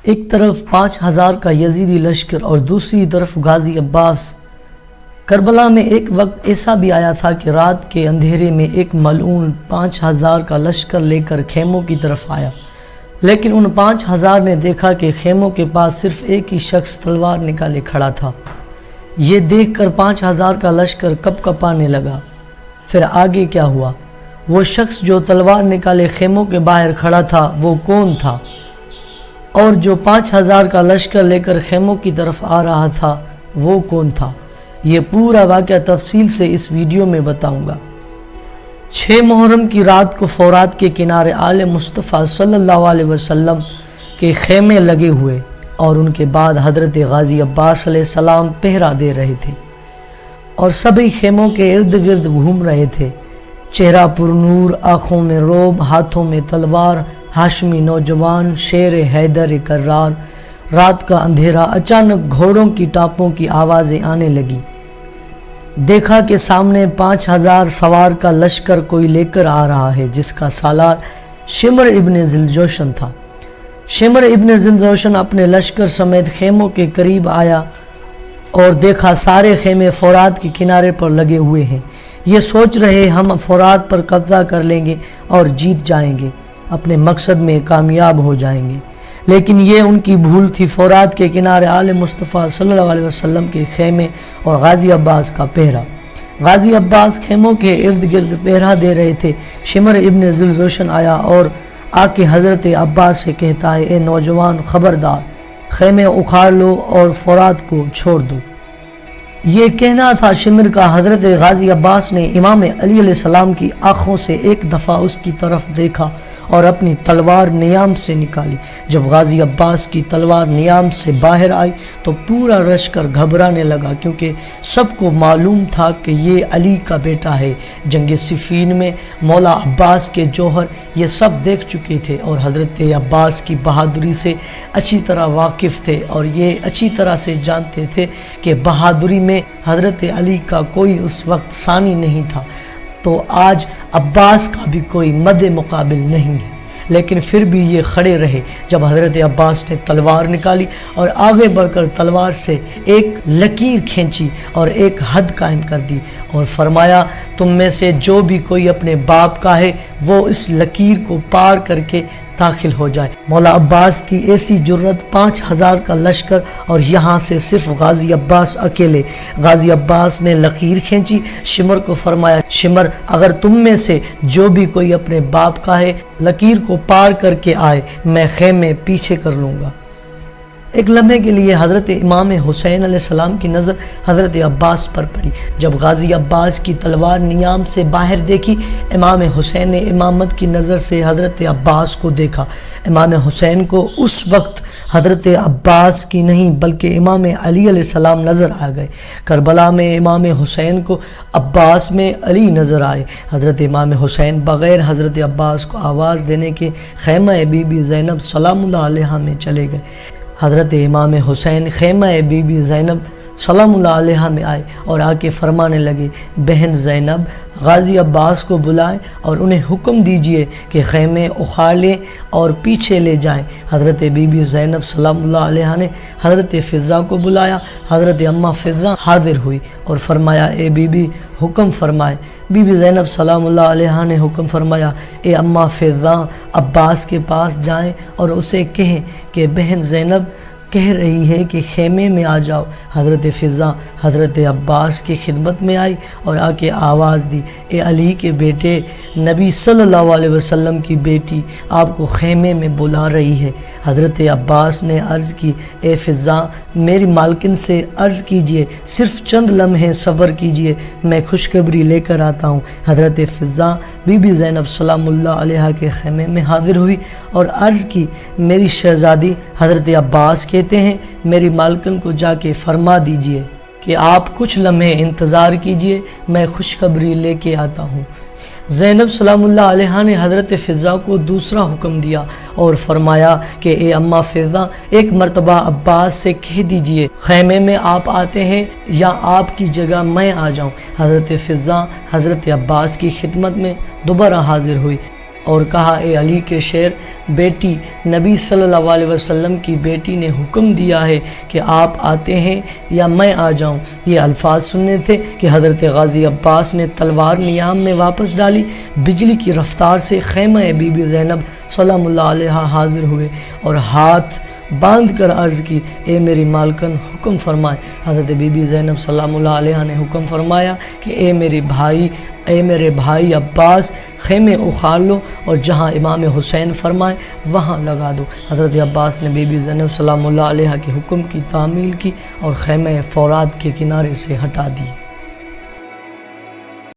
ایک طرف 5000 کا یزیدی لشکر اور دوسری طرف غازی عباس۔ کربلا میں ایک وقت ایسا بھی آیا تھا کہ رات کے اندھیرے میں ایک ملعون 5000 کا لشکر لے کر خیموں کی طرف آیا، لیکن ان 5000 نے دیکھا کہ خیموں کے پاس صرف ایک ہی شخص تلوار نکالے کھڑا تھا۔ یہ دیکھ کر 5000 کا لشکر کپ کپانے لگا۔ پھر آگے کیا ہوا؟ وہ شخص جو تلوار نکالے خیموں کے باہر کھڑا تھا وہ کون تھا؟ اور جو 5000 کا لشکر لے کر خیموں کی طرف آ رہا تھا وہ کون تھا؟ یہ پورا واقعہ تفصیل سے اس ویڈیو میں بتاؤں گا۔ 6 محرم کی رات کو فورات کے کنارے آل مصطفیٰ صلی اللہ علیہ وسلم کے خیمے لگے ہوئے اور ان کے بعد حضرت غازی عباس علیہ السلام پہرا دے رہے تھے اور سبھی خیموں کے ارد گرد گھوم رہے تھے۔ چہرہ پر نور، آنکھوں میں روب، ہاتھوں میں تلوار، ہاشمی نوجوان، شیر حیدر کرار۔ رات کا اندھیرا، اچانک گھوڑوں کی ٹاپوں کی آوازیں آنے لگی۔ دیکھا کہ سامنے 5000 سوار کا لشکر کوئی لے کر آ رہا ہے جس کا سالار شمر ابن ذوالجوشن تھا۔ شمر ابن ذوالجوشن اپنے لشکر سمیت خیموں کے قریب آیا اور دیکھا سارے خیمے فورات کے کنارے پر لگے ہوئے ہیں۔ یہ سوچ رہے ہم فورات پر قبضہ کر لیں گے اور جیت جائیں گے، اپنے مقصد میں کامیاب ہو جائیں گے، لیکن یہ ان کی بھول تھی۔ فورات کے کنارے آل مصطفیٰ صلی اللہ علیہ وسلم کے خیمے اور غازی عباس کا پہرا۔ غازی عباس خیموں کے ارد گرد پہرا دے رہے تھے۔ شمر ابن ذوالجوشن آیا اور آ کے حضرت عباس سے کہتا ہے، اے نوجوان، خبردار، خیمے اکھاڑ لو اور فورات کو چھوڑ دو۔ یہ کہنا تھا شمر کا۔ حضرت غازی عباس نے امام علی علیہ السلام کی آنکھوں سے ایک دفعہ اس کی طرف دیکھا اور اپنی تلوار نیام سے نکالی۔ جب غازی عباس کی تلوار نیام سے باہر آئی تو پورا لشکر گھبرانے لگا، کیونکہ سب کو معلوم تھا کہ یہ علی کا بیٹا ہے۔ جنگ صفین میں مولا عباس کے جوہر یہ سب دیکھ چکے تھے اور حضرت عباس کی بہادری سے اچھی طرح واقف تھے، اور یہ اچھی طرح سے جانتے تھے کہ بہادری میں حضرت علی کا کوئی اس وقت ثانی نہیں تھا، تو آج عباس کا بھی کوئی مد مقابل نہیں ہے۔ لیکن پھر بھی یہ کھڑے رہے جب حضرت عباس نے تلوار نکالی اور آگے بڑھ کر تلوار سے ایک لکیر کھینچی اور ایک حد قائم کر دی اور فرمایا، تم میں سے جو بھی کوئی اپنے باپ کا ہے وہ اس لکیر کو پار کر کے داخل ہو جائے۔ مولا عباس کی ایسی جرت، 5000 کا لشکر اور یہاں سے صرف غازی عباس اکیلے۔ غازی عباس نے لکیر کھینچی، شمر کو فرمایا، شمر، اگر تم میں سے جو بھی کوئی اپنے باپ کا ہے لکیر کو پار کر کے آئے، میں خیمے پیچھے کر لوں گا۔ ایک لمحے کے لیے حضرت امام حسین علیہ السلام کی نظر حضرت عباس پر پڑی۔ جب غازی عباس کی تلوار نیام سے باہر دیکھی، امام حسین نے امامت کی نظر سے حضرت عباس کو دیکھا۔ امام حسین کو اس وقت حضرت عباس کی نہیں بلکہ امام علی علیہ السلام نظر آ گئے۔ کربلا میں امام حسین کو عباس میں علی نظر آئے۔ حضرت امام حسین بغیر حضرت عباس کو آواز دینے کے خیمہ بی بی زینب سلام اللہ علیہا میں چلے گئے۔ حضرت امام حسین خیمہ بی بی زینب سلام اللہ علیہا میں آئے اور آ کے فرمانے لگے، بہن زینب، غازی عباس کو بلائیں اور انہیں حکم دیجئے کہ خیمے اکھاڑ لیں اور پیچھے لے جائیں۔ حضرت بی بی زینب سلام اللہ علیہا نے حضرت فضہ کو بلایا۔ حضرت اماں فضہ حاضر ہوئی اور فرمایا، اے بی بی، حکم فرمائیں۔ بی بی زینب سلام اللہ علیہا نے حکم فرمایا، اے اماں فضہ، عباس کے پاس جائیں اور اسے کہیں کہ بہن زینب کہہ رہی ہے کہ خیمے میں آ جاؤ۔ حضرت فضہ حضرت عباس کی خدمت میں آئی اور آ کے آواز دی، اے علی کے بیٹے، نبی صلی اللہ علیہ وسلم کی بیٹی آپ کو خیمے میں بلا رہی ہے۔ حضرت عباس نے عرض کی، اے فضہ، میری مالکن سے عرض کیجئے صرف چند لمحے صبر کیجئے، میں خوشخبری لے کر آتا ہوں۔ حضرت فضہ بی بی زینب سلام اللہ علیہا کے خیمے میں حاضر ہوئی اور عرض کی، میری شہزادی حضرت عباس کہتے ہیں میری مالکن کو جا کے فرما دیجئے کہ آپ کچھ لمحے انتظار کیجئے، میں خوشخبری لے کے آتا ہوں۔ زینب سلام اللہ علیہا نے حضرت فضہ کو دوسرا حکم دیا اور فرمایا کہ اے اماں فضہ، ایک مرتبہ عباس سے کہہ دیجئے خیمے میں آپ آتے ہیں یا آپ کی جگہ میں آ جاؤں۔ حضرت فضہ حضرت عباس کی خدمت میں دوبارہ حاضر ہوئی اور کہا اے علی کے شیر بیٹی، نبی صلی اللہ علیہ وسلم کی بیٹی نے حکم دیا ہے کہ آپ آتے ہیں یا میں آ جاؤں؟ یہ الفاظ سننے تھے کہ حضرت غازی عباس نے تلوار نیام میں واپس ڈالی، بجلی کی رفتار سے خیمہ بی بی زینب سلام اللہ علیہا حاضر ہوئے اور ہاتھ باندھ کر عرض کی اے میری مالکن حکم فرمائے۔ حضرت بی بی زینب سلام اللہ علیہا نے حکم فرمایا کہ اے میرے بھائی عباس، خیمے اخاڑ لو اور جہاں امام حسین فرمائے وہاں لگا دو۔ حضرت عباس نے بی بی زینب سلام اللہ علیہا کے حکم کی تعمیل کی اور خیمہ فورات کے کنارے سے ہٹا دی۔